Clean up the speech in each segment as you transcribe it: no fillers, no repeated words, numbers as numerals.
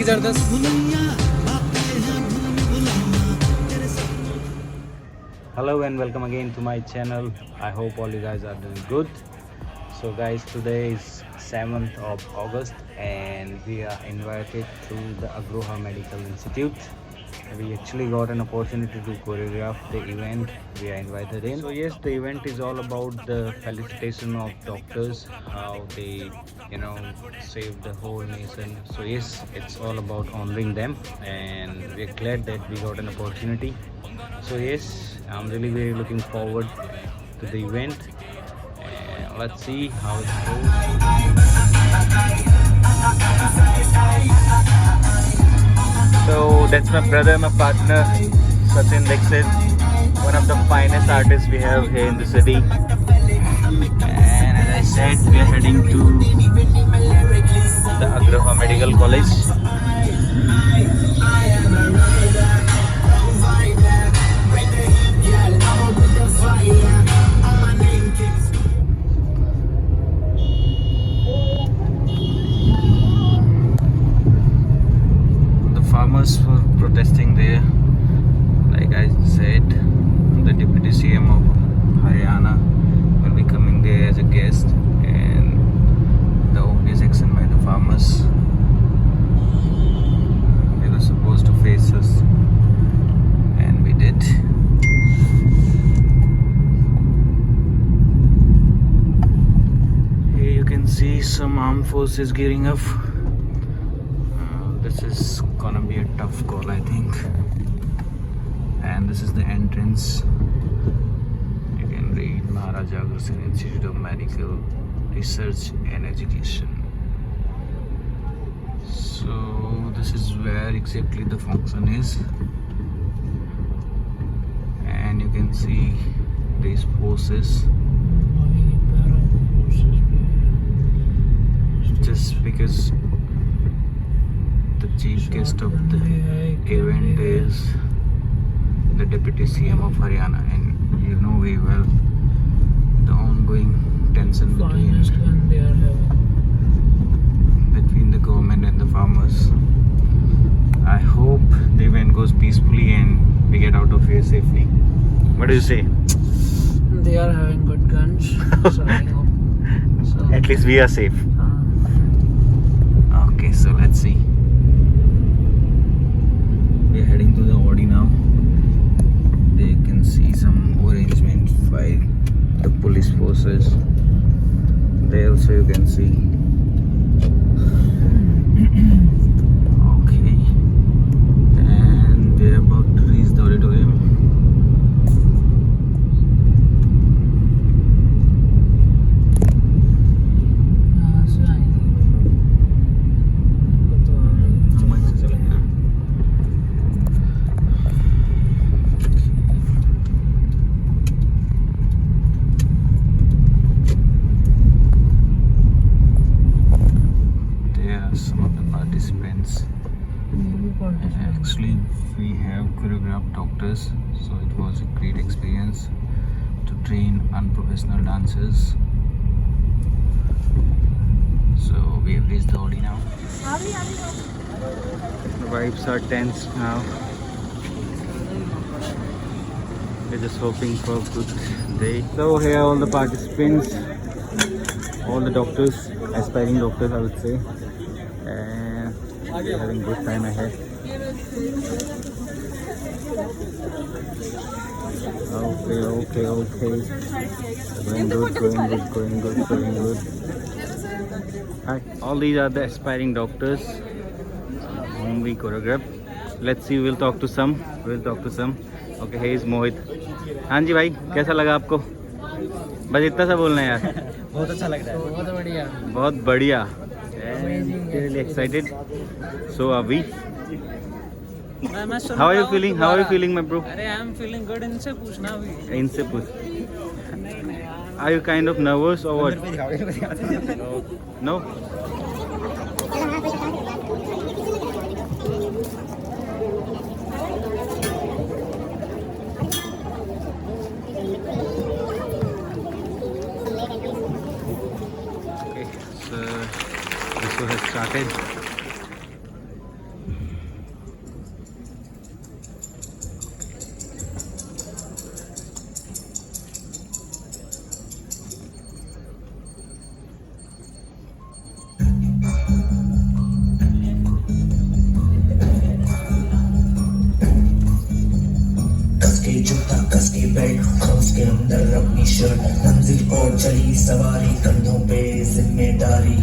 Hello and welcome again to my channel. I hope all you guys are doing good. So guys, today is 7th of August and we are invited to the Agroha Medical Institute. We actually got an opportunity to choreograph the event we are invited in. So yes, the event is all about the felicitation of doctors, how they saved the whole nation. So yes, it's all about honoring them and we're glad that we got an opportunity. So yes, I'm really very looking forward to the event and let's see how it goes. So that's my brother, my partner, Sachin Dixit, one of the finest artists we have here in the city. And as I said, we are heading to the Agroha Medical College. Farmers were protesting there. Like I said, the Deputy CM of Haryana will be coming there as a guest, and the obvious action by the farmers. They were supposed to face us, and we did. Here you can see some armed forces gearing up. This is gonna be a tough call, I think. And this is the entrance. You can read Maharaja Agrasen Institute of Medical Research and Education. So this is where exactly the function is. And you can see these forces. Just because the chief guest of the event is the Deputy CM of Haryana, and you know very well the ongoing tension between the government and the farmers. I hope the event goes peacefully and we get out of here safely. What do you say? They are having good guns, so I hope. So, at least we are safe. Okay, so let's see. We are heading to the Audi now. They can see some arrangement by the police forces. There also you can see. Okay, and we are about to reach the auditorium. Actually, we have choreographed doctors, so it was a great experience to train unprofessional dancers. So we have reached the Audi now. The vibes are tense now. We're just hoping for a good day. So here are all the participants, all the doctors, aspiring doctors I would say, and we're having a good time ahead. Okay. Going good. Hi, all these are the aspiring doctors whom we choreograph. Let's see, we'll talk to some. Okay, here is Mohit. हाँ जी भाई, कैसा लगा आपको? बस इतना सा बोलना है यार. बहुत अच्छा लग रहा है. बहुत बढ़िया. And really excited. So are we? How are you feeling, my bro? अरे I am feeling good. इनसे पूछना अभी. Are you kind of nervous or what? No? Okay, so this show has started. के अंदर अपनी शर्ट, मंजिल को चली सवारी, कंधों पे जिम्मेदारी।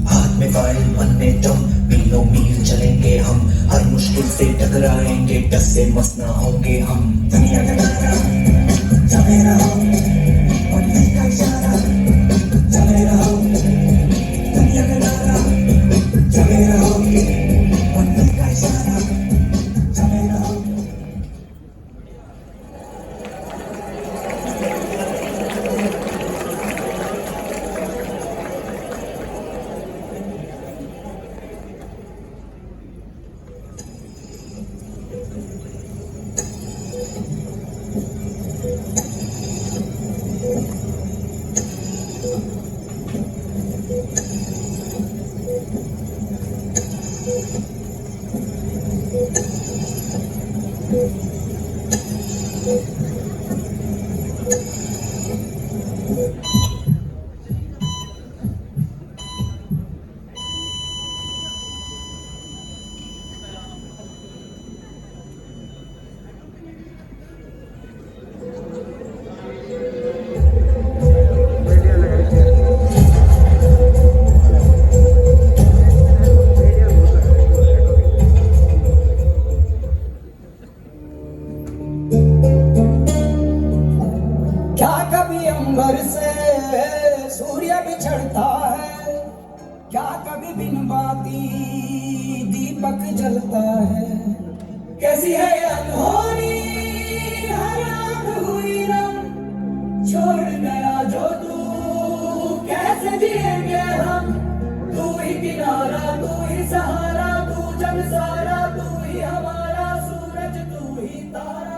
हाथ में फाइल बनने दम, मीलों मील चलेंगे हम, हर मुश्किल से टकराएंगे, डस से मस ना होंगे हम। दुनिया का जमे रहो, और दिल का इशारा जमे रहो, दुनिया का नारा जमे रहो, और दिल का इशारा जमे रहो। क्या कभी अंबर से सूर्य बिछड़ता है, क्या कभी बिन बाती दीपक जलता है। कैसी है ये अनहोनी हराम हुई रंग, छोड़ गया जो तू कैसे जिएंगे हम। तू ही किनारा, तू ही सहारा, तू जग सारा, तू ही हमारा सूरज, तू ही तारा।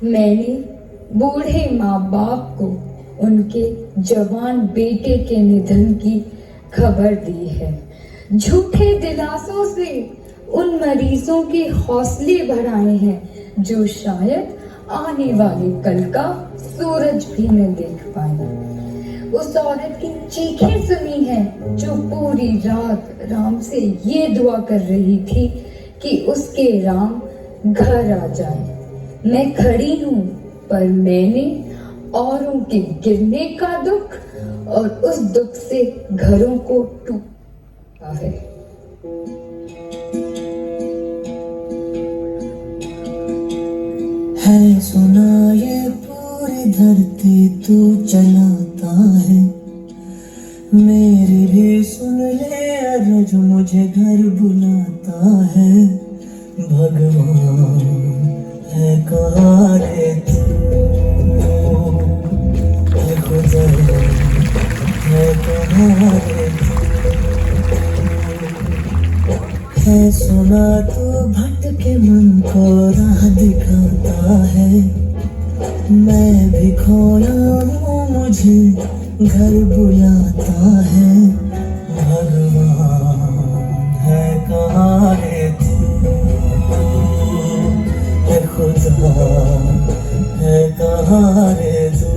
मैंने बूढ़े माँ बाप को उनके जवान बेटे के निधन की खबर दी है। झूठे दिलासों से उन मरीजों के हौसले बढ़ाए हैं जो शायद आने वाले कल का सूरज भी न देख पाए। उस औरत की चीखें सुनी हैं जो पूरी रात राम से ये दुआ कर रही थी कि उसके राम घर आ जाए। मैं खड़ी हूँ पर मैंने औरों के गिरने का दुख और उस दुख से घरों को टूटा है। है सुना ये पूरी धरती तू चलाता है, मेरी भी सुन ले अरज मुझे घर बुलाता है। भगवान है कहाँ रे तू, है खुदा है कहाँ रे तू। है सुना तू भटके मन को राह दिखाता है, मैं भी खोया हूँ मुझे घर बुलाता है। भगवान है कहाँ रे तू, है खुदा है कहाँ रे तू।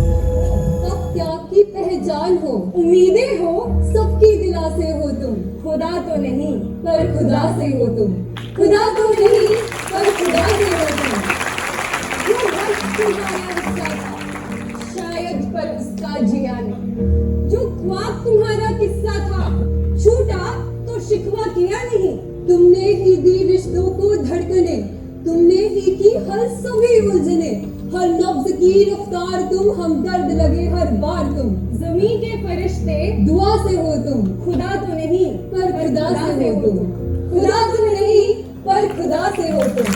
अब त्याग की पहचान हो, उम्मीदें हो, सबकी दिला से हो तुम। खुदा तो नहीं पर खुदा से हो तुम, खुदा तो नहीं पर खुदा से हो तुम। जो वक्त तुम्हारा हिस्सा था शायद पर उसका जिया नहीं, जो ख्वाब तुम्हारा किस्सा था छूटा तो शिकवा किया नहीं। तुमने ही दी रिश्तों को धड़कने, तुमने ही की हर सभी उलझने, हर लफ्ज की रफ्तार तुम, हमदर्द लगे हर बार तुम। ज़मीं के फरिश्ते दुआ से हो तुम, खुदा तो नहीं पर खुदा से हो तुम, खुदा तो नहीं पर खुदा से हो तुम।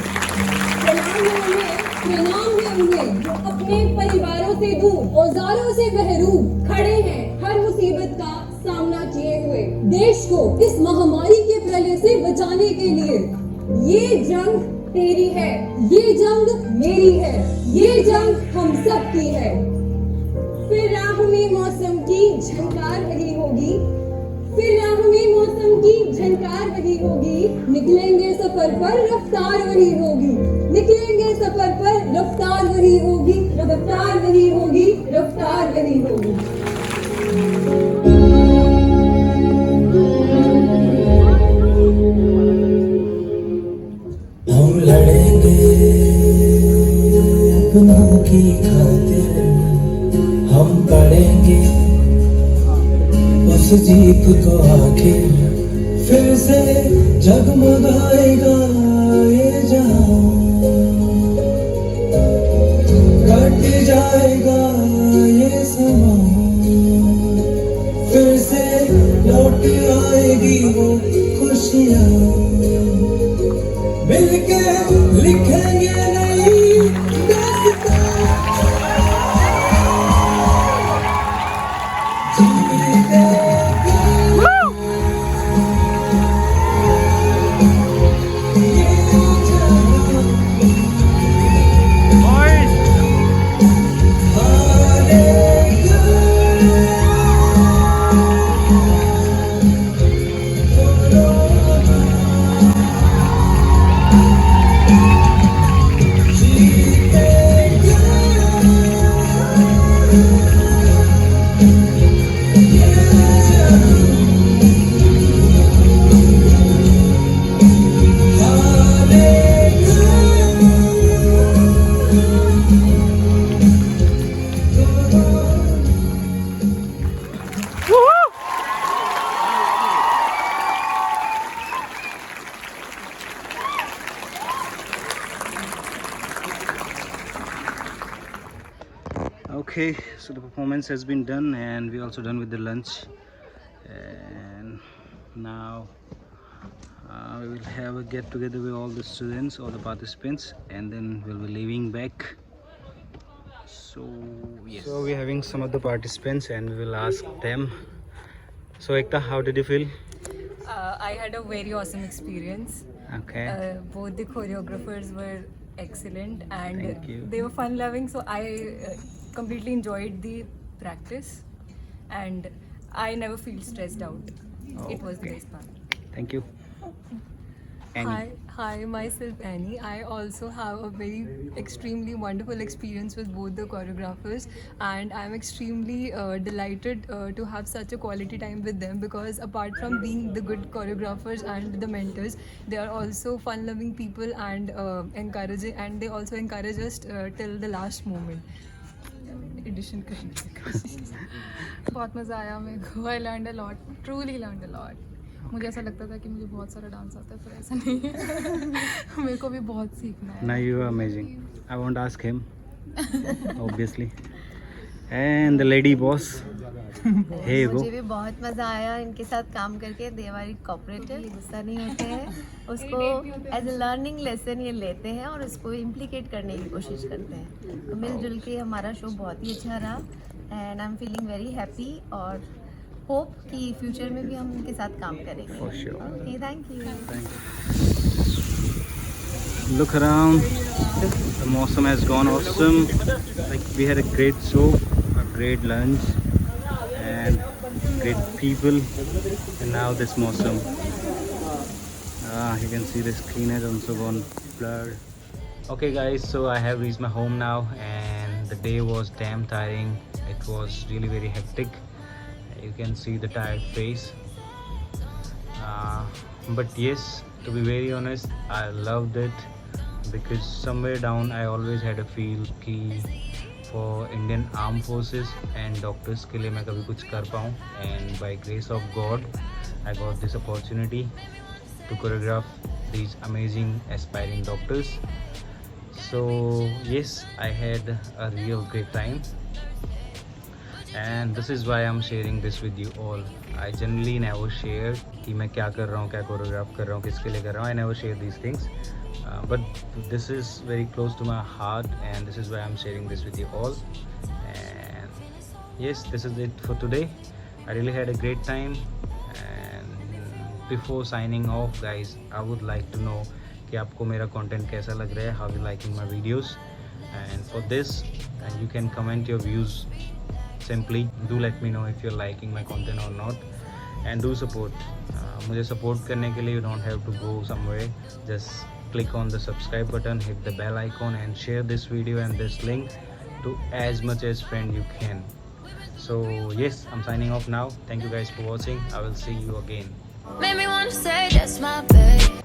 सलाम है उन्हें जो अपने परिवारों से दूर, औजारों से महरूम खड़े हैं हर मुसीबत का सामना किए हुए, देश को इस महामारी के प्रलय से बचाने के लिए। ये जंग तेरी है, ये जंग मेरी है, ये जंग हम सब की है। फिर राह में मौसम की झंकार रही होगी, फिर राह में मौसम की झंकार रही होगी। निकलेंगे सफर पर रफ्तार वही होगी, निकलेंगे सफर पर रफ्तार वही होगी, रफ्तार वही होगी, रफ्तार वही होगी। की खातिर हम पढ़ेंगे उस जीत को आखिर फिर से जगमगाएगा ये जहां कट जाएगा ये समा फिर से लौट आएगी वो खुशियाँ मिलके लिखेंगे नई दास्तां जीतेंगे Okay, so the performance has been done and we also done with the lunch, and now we will have a get together with all the students, all the participants, and then we'll be leaving back. So yes, so we're having some of the participants and we will ask them. So Ekta, how did you feel? I had a very awesome experience. Okay. Both the choreographers were excellent and Thank you. they were fun loving, so I completely enjoyed the practice and I never feel stressed out. It was the Okay. best part. Thank you. Annie. Hi, myself Annie. I also have a very extremely wonderful experience with both the choreographers, and I'm extremely delighted to have such a quality time with them, because apart from being the good choreographers and the mentors, they are also fun-loving people and encouraging, and they also encourage us till the last moment. Edition करने की बहुत मज़ा आया मेरे को. I learned a lot, truly learned a lot. मुझे ऐसा लगता था कि मुझे बहुत सारा डांस आता है, पर ऐसा नहीं है. मेरे को भी बहुत सीखना है. Now you are amazing. I won't ask him, obviously. And the lady boss. Here you go. मुझे भी बहुत मज़ा आया इनके साथ काम करके. दे आर कोऑपरेटिव, गुस्सा नहीं होते हैं, उसको एज ए लर्निंग लेसन ये लेते हैं और उसको इम्प्लीकेट करने की कोशिश करते हैं. तो मिलजुल के हमारा शो बहुत ही अच्छा रहा and I am feeling very happy और होप कि फ्यूचर में भी हम उनके साथ काम करेंगे. For sure. Okay, thank you. Look around. The Mosam has gone awesome. Like we had a great show, a great lunch, and great people. And now this Mosam. You can see the screen has also gone blurred. Okay, guys. So I have reached my home now, and the day was damn tiring. It was really very hectic. You can see the tired face. But yes, to be very honest, I loved it. Because somewhere down I always had a feel कि for Indian Armed Forces and doctors के लिए मैं कभी कुछ कर पाऊँ, and by grace of God I got this opportunity to choreograph these amazing aspiring doctors. So yes, I had a real great time and this is why I'm sharing this with you all. I generally never share कि मैं क्या कर रहा हूँ, क्या choreograph कर रहा हूँ, किसके लिए कर रहा हूँ. I never share these things. But this is very close to my heart and this is why I'm sharing this with you all. And yes, this is it for today. I really had a great time, and before signing off guys, I would like to know कि आपको मेरा content कैसा लग रहा है, how you liking my videos, and for this you can comment your views. Simply do let me know if you're liking my content or not, and do support. मुझे support करने के लिए you don't have to go somewhere, just click on the subscribe button, hit the bell icon and share this video and this link to as much as friend you can. So yes, I'm signing off now. Thank you guys for watching. I will see you again. Made me wanna say that's my babe.